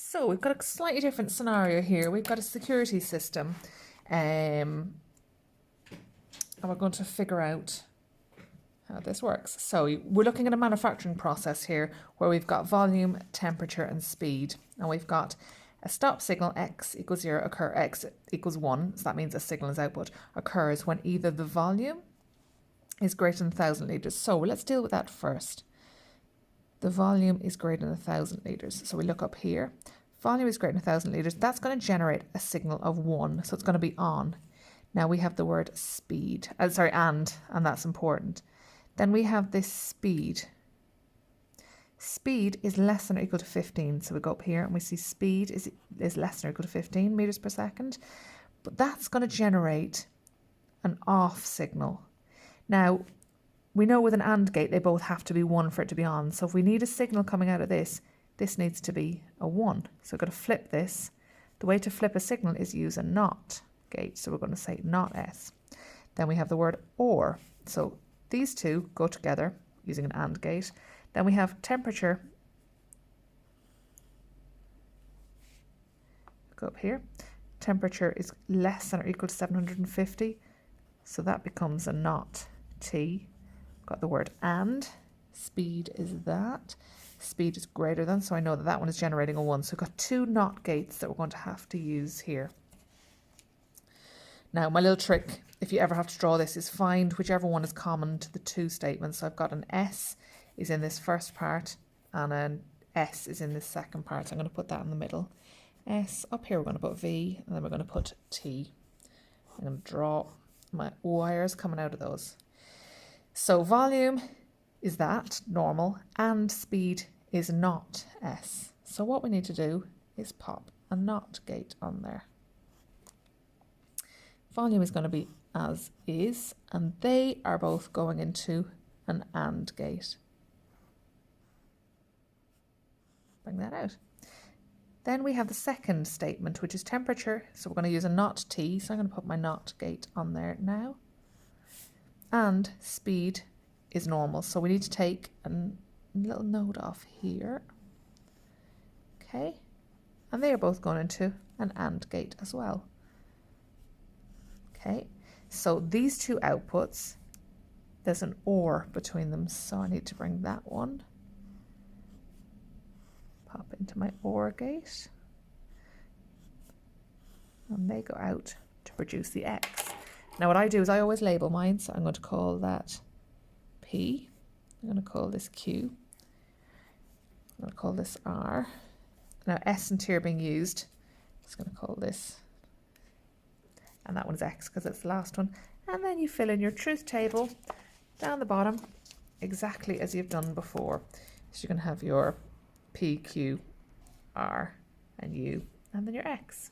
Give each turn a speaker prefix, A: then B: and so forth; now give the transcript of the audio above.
A: So we've got a slightly different scenario here. We've got a security system, and we're going to figure out how this works. So we're looking at a manufacturing process here where we've got volume, temperature, and speed, and we've got a stop signal x equals 0 occur x equals 1. So that means a signal is output occurs when either the volume is greater than 1,000 litres. So let's deal with that first. The volume is greater than 1,000 litres. So we look up here. Volume is greater than 1,000 litres. That's going to generate a signal of 1. So it's going to be on. Now we have the word speed. And that's important. Then we have this speed. Speed is less than or equal to 15. So we go up here and we see speed is less than or equal to 15 meters per second. But that's going to generate an off signal. Now, we know with an AND gate, they both have to be 1 for it to be on. So if we need a signal coming out of this, this needs to be a 1. So we've got to flip this. The way to flip a signal is use a NOT gate. So we're going to say NOT S. Then we have the word OR. So these two go together using an AND gate. Then we have temperature. Go up here. Temperature is less than or equal to 750. So that becomes a NOT T. Got the word and. Speed is that. Speed is greater than. So I know that that one is generating a 1. So we've got two NOT gates that we're going to have to use here. Now, my little trick, if you ever have to draw this, is find whichever one is common to the two statements. So I've got an S is in this first part and an S is in this second part. So I'm going to put that in the middle. S, up here we're going to put V, and then we're going to put T. I'm going to draw my wires coming out of those. So volume is that, normal, and speed is not S. So what we need to do is pop a NOT gate on there. Volume is going to be as is, and they are both going into an AND gate. Bring that out. Then we have the second statement, which is temperature. So we're going to use a NOT T. So I'm going to put my NOT gate on there now. And speed is normal. So we need to take a little node off here. Okay. And they are both going into an AND gate as well. Okay. So these two outputs, there's an OR between them. So I need to bring that one. Pop into my OR gate. And they go out to produce the X. Now what I do is I always label mine. So I'm going to call that P. I'm going to call this Q. I'm going to call this R. Now S and T are being used. I'm just going to call this. And that one's X because it's the last one. And then you fill in your truth table down the bottom exactly as you've done before. So you're going to have your P, Q, R, and U, and then your X.